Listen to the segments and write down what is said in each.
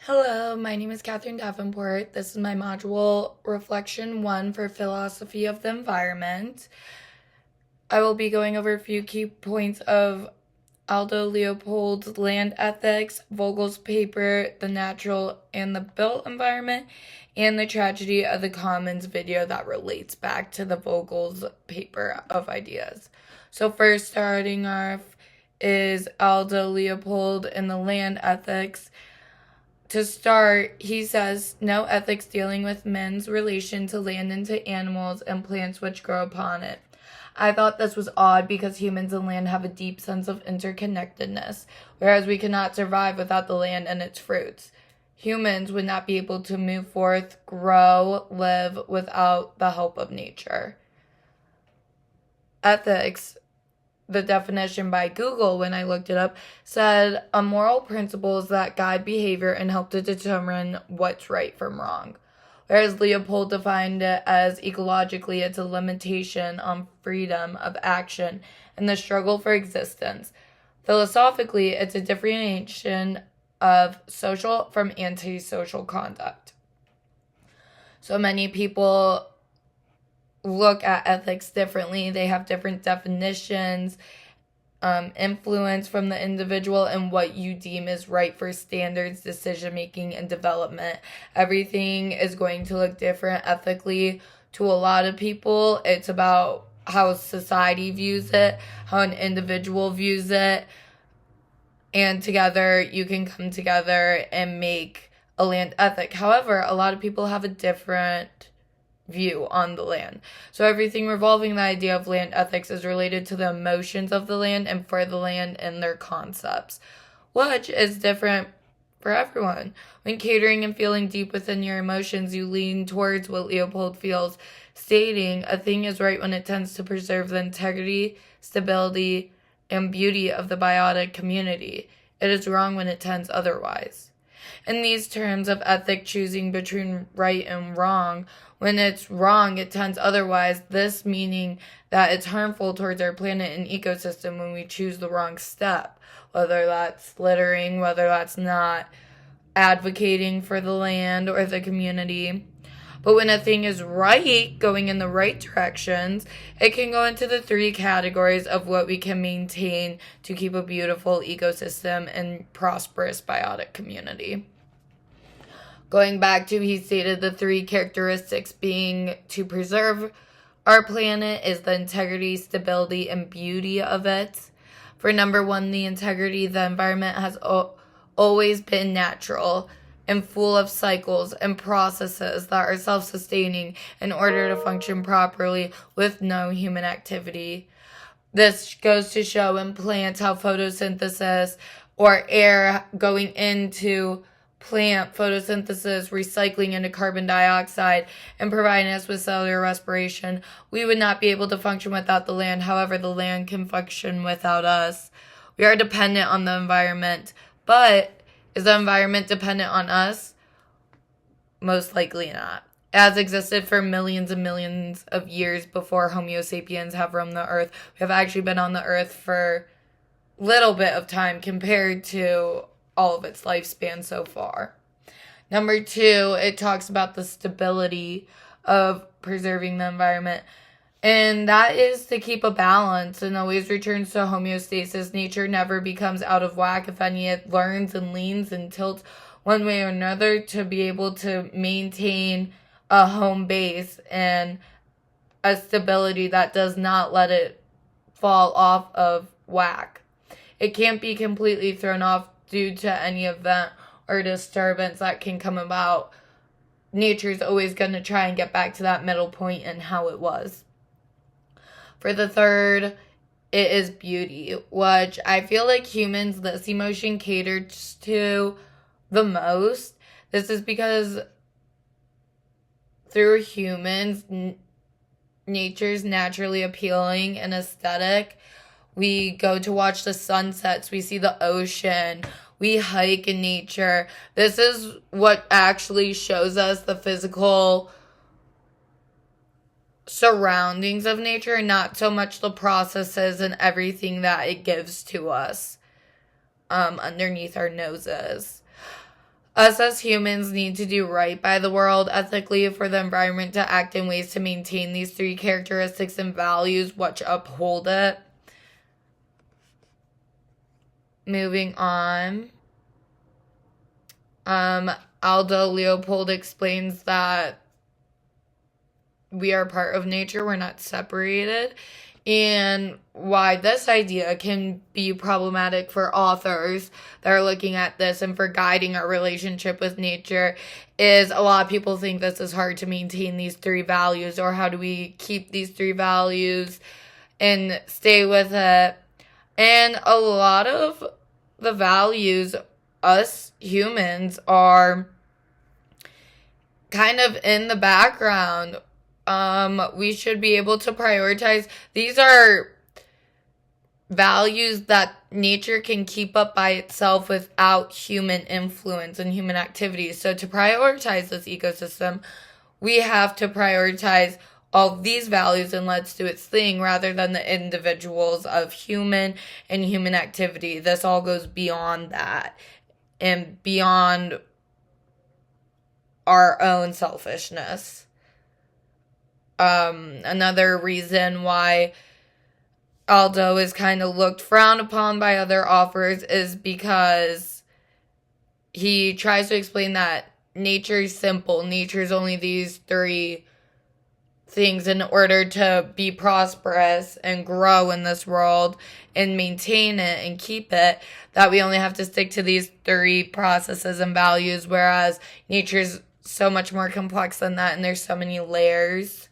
Hello, my name is Catherine Davenport. This is my module Reflection 1 for Philosophy of the Environment. I will be going over a few key points of Aldo Leopold's land ethics, Vogel's paper, the natural and the built environment, and the tragedy of the commons video that relates back to the Vogel's paper of ideas. So first, starting off is Aldo Leopold and the land ethics. To start, he says, no ethics dealing with men's relation to land and to animals and plants which grow upon it. I thought this was odd because humans and land have a deep sense of interconnectedness, whereas we cannot survive without the land and its fruits. Humans would not be able to move forth, grow, live without the help of nature. Ethics, the definition by Google when I looked it up, said a moral principles that guide behavior and help to determine what's right from wrong. Whereas Leopold defined it as ecologically, it's a limitation on freedom of action and the struggle for existence. Philosophically, it's a differentiation of social from antisocial conduct. So many people look at ethics differently. They have different definitions, influence from the individual, and what you deem is right for standards, decision making, and development. Everything is going to look different ethically to a lot of people. It's about how society views it, how an individual views it, and together you can come together and make a land ethic. However, a lot of people have a different view on the land. So everything revolving the idea of land ethics is related to the emotions of the land and for the land and their concepts, which is different for everyone. When catering and feeling deep within your emotions, you lean towards what Leopold feels, stating a thing is right when it tends to preserve the integrity, stability, and beauty of the biotic community. It is wrong when it tends otherwise. In these terms of ethic choosing between right and wrong, when it's wrong, it tends otherwise, this meaning that it's harmful towards our planet and ecosystem when we choose the wrong step, whether that's littering, whether that's not advocating for the land or the community. But when a thing is right, going in the right directions, it can go into the three categories of what we can maintain to keep a beautiful ecosystem and prosperous biotic community. Going back to, he stated the three characteristics being to preserve our planet is the integrity, stability, and beauty of it. For number one, the integrity, the environment has always been natural and full of cycles and processes that are self-sustaining in order to function properly with no human activity. This goes to show in plants how photosynthesis or air going into plant photosynthesis, recycling into carbon dioxide, and providing us with cellular respiration. We would not be able to function without the land. However, the land can function without us. We are dependent on the environment. But is the environment dependent on us? Most likely not. It has existed for millions and millions of years before Homo sapiens have roamed the earth. We have actually been on the earth for a little bit of time compared to all of its lifespan so far. Number two, it talks about the stability of preserving the environment. And that is to keep a balance and always returns to homeostasis. Nature never becomes out of whack. If any, it learns and leans and tilts one way or another to be able to maintain a home base and a stability that does not let it fall off of whack. It can't be completely thrown off due to any event or disturbance that can come about. Nature's always going to try and get back to that middle point and how it was. For the third, it is beauty, which I feel like humans, this emotion caters to the most. This is because through humans, nature's naturally appealing and aesthetic. We go to watch the sunsets. We see the ocean. We hike in nature. This is what actually shows us the physical surroundings of nature, not so much the processes and everything that it gives to us underneath our noses. Us as humans need to do right by the world, ethically, for the environment to act in ways to maintain these three characteristics and values which uphold it. Moving on. Aldo Leopold explains that we are part of nature, we're not separated, and why this idea can be problematic for authors that are looking at this and for guiding our relationship with nature is a lot of people think this is hard to maintain these three values, or how do we keep these three values and stay with it. And a lot of the values, us humans, are kind of in the background. We should be able to prioritize. These are values that nature can keep up by itself without human influence and human activities. So to prioritize this ecosystem, we have to prioritize all these values and let's do its thing rather than the individuals of human and human activity. This all goes beyond that and beyond our own selfishness. Another reason why Aldo is kind of looked frowned upon by other authors is because he tries to explain that nature is simple. Nature is only these three things in order to be prosperous and grow in this world and maintain it and keep it, that we only have to stick to these three processes and values, whereas nature is so much more complex than that and there's so many layers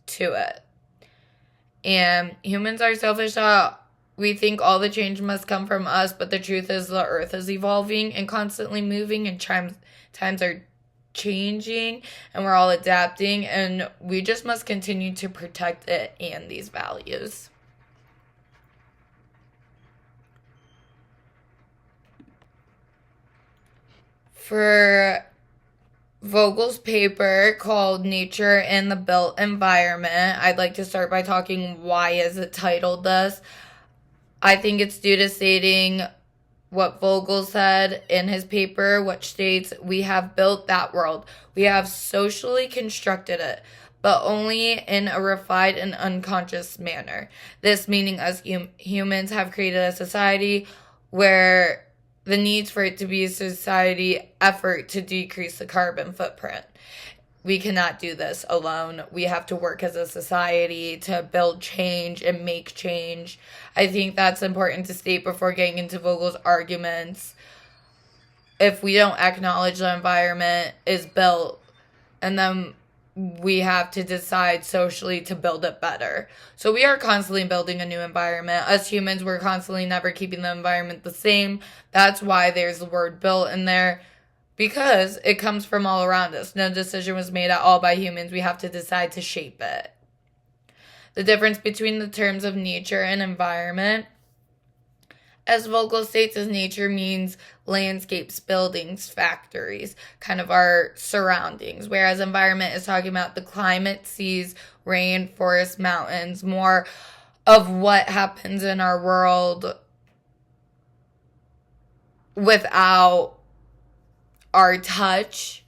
to it. And humans are selfish. We think all the change must come from us, but the truth is the earth is evolving and constantly moving, and times are changing, and we're all adapting, and we just must continue to protect it and these values. For Vogel's paper called Nature and the Built Environment, I'd like to start by talking why is it titled this. I think it's due to stating what Vogel said in his paper, which states, we have built that world. We have socially constructed it, but only in a refined and unconscious manner. This meaning us humans have created a society where the needs for it to be a society effort to decrease the carbon footprint. We cannot do this alone. We have to work as a society to build change and make change. I think that's important to state before getting into Vogel's arguments. If we don't acknowledge the environment is built, and then we have to decide socially to build it better. So we are constantly building a new environment. Us humans, we're constantly never keeping the environment the same. That's why there's the word built in there, because it comes from all around us. No decision was made at all by humans. We have to decide to shape it. The difference between the terms of nature and environment, as Vogel states, is nature means landscapes, buildings, factories, kind of our surroundings, whereas environment is talking about the climate, seas, rain, forests, mountains, more of what happens in our world without our touch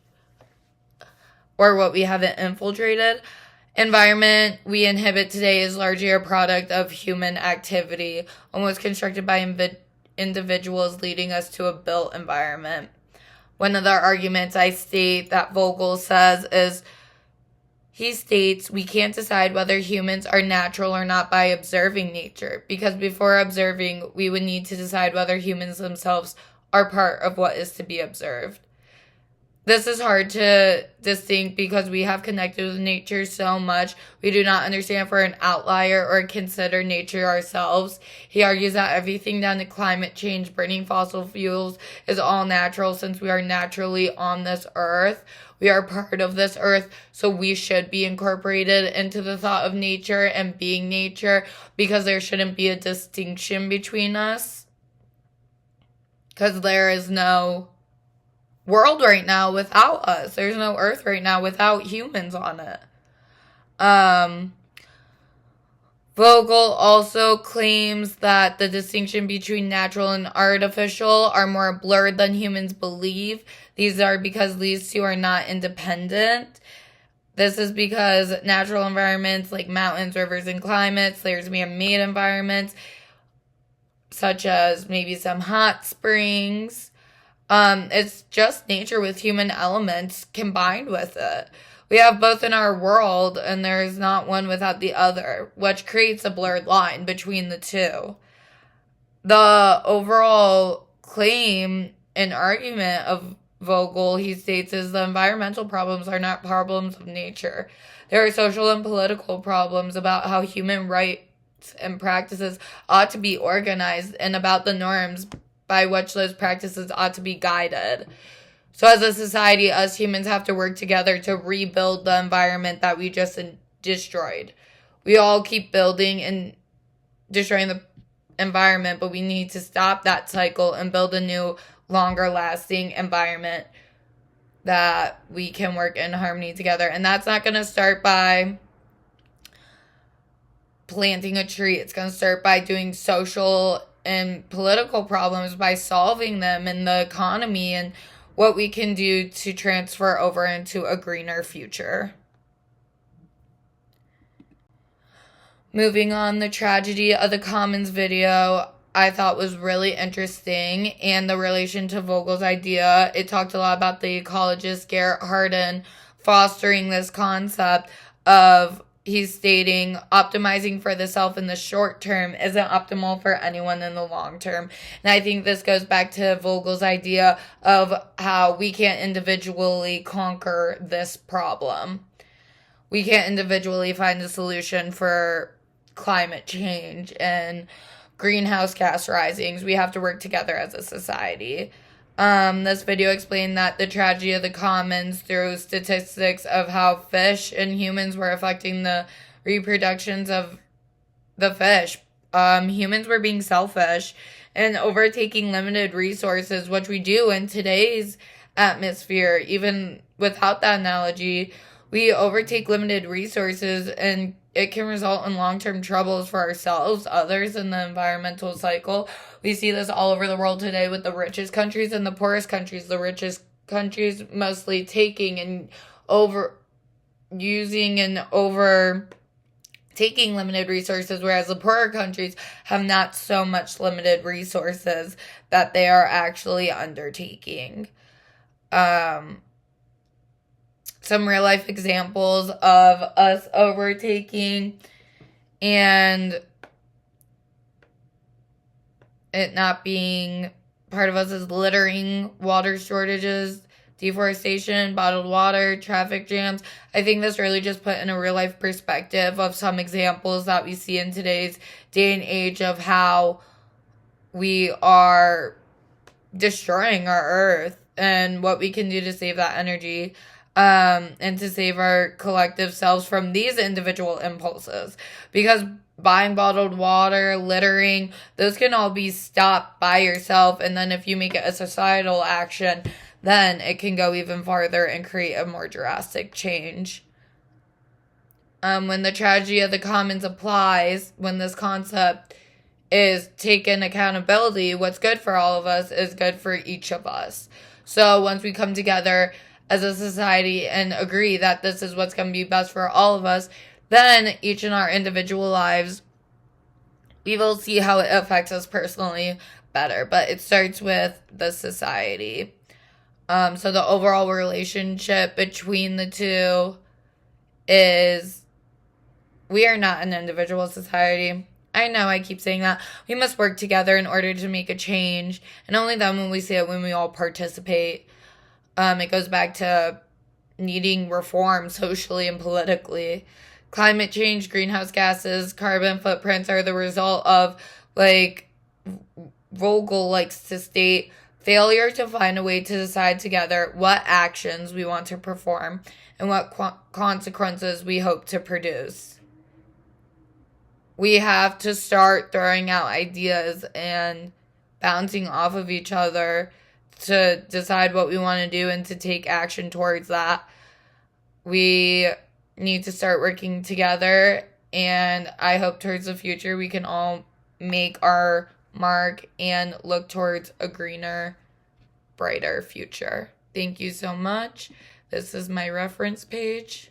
or what we haven't infiltrated. Environment we inhabit today is largely a product of human activity, almost constructed by individuals, leading us to a built environment. One of the arguments I state that Vogel says is, he states, we can't decide whether humans are natural or not by observing nature, because before observing, we would need to decide whether humans themselves are part of what is to be observed. This is hard to distinct because we have connected with nature so much, we do not understand if we're an outlier or consider nature ourselves. He argues that everything down to climate change, burning fossil fuels, is all natural since we are naturally on this earth. We are part of this earth, so we should be incorporated into the thought of nature and being nature, because there shouldn't be a distinction between us. Because there is no world right now without us. There's no earth right now without humans on it. Vogel also claims that the distinction between natural and artificial are more blurred than humans believe. These are because these two are not independent. This is because natural environments like mountains, rivers, and climates, there's man-made environments, such as maybe some hot springs. It's just nature with human elements combined with it. We have both in our world, and there's not one without the other, which creates a blurred line between the two. The overall claim and argument of Vogel, he states, is the environmental problems are not problems of nature. There are social and political problems about how human rights and practices ought to be organized and about the norms by which those practices ought to be guided. So as a society, us humans have to work together to rebuild the environment that we just destroyed. We all keep building and destroying the environment, but we need to stop that cycle and build a new, longer lasting environment that we can work in harmony together. And that's not going to start by planting a tree. It's going to start by doing social and political problems, by solving them in the economy and what we can do to transfer over into a greener future. Moving on, the tragedy of the commons video I thought was really interesting, and the relation to Vogel's idea. It talked a lot about the ecologist Garrett Hardin fostering this concept of, he's stating, optimizing for the self in the short term isn't optimal for anyone in the long term. And I think this goes back to Vogel's idea of how we can't individually conquer this problem. We can't individually find a solution for climate change and greenhouse gas risings. We have to work together as a society. This video explained that the tragedy of the commons through statistics of how fish and humans were affecting the reproductions of the fish. Humans were being selfish and overtaking limited resources, which we do in today's atmosphere. Even without that analogy, we overtake limited resources, and it can result in long-term troubles for ourselves, others, in the environmental cycle. We see this all over the world today with the richest countries and the poorest countries. The richest countries mostly taking and overusing and overtaking limited resources, whereas the poorer countries have not so much limited resources that they are actually undertaking. Some real life examples of us overtaking and it not being part of us is littering, water shortages, deforestation, bottled water, traffic jams. I think this really just put in a real life perspective of some examples that we see in today's day and age of how we are destroying our earth and what we can do to save that energy. And to save our collective selves from these individual impulses. Because buying bottled water, littering, those can all be stopped by yourself. And then if you make it a societal action, then it can go even farther and create a more drastic change. When the tragedy of the commons applies, when this concept is taken accountability, what's good for all of us is good for each of us. So once we come together as a society and agree that this is what's going to be best for all of us, then each in our individual lives, we will see how it affects us personally better. But it starts with the society. So the overall relationship between the two is, we are not an individual society. I know I keep saying that. We must work together in order to make a change. And only then will we see it, when we all participate. It goes back to needing reform socially and politically. Climate change, greenhouse gases, carbon footprints are the result of, like Vogel likes to state, failure to find a way to decide together what actions we want to perform and what consequences we hope to produce. We have to start throwing out ideas and bouncing off of each other to decide what we want to do and to take action towards that. We need to start working together And I hope towards the future we can all make our mark and look towards a greener, brighter future. Thank you so much. This is my reference page.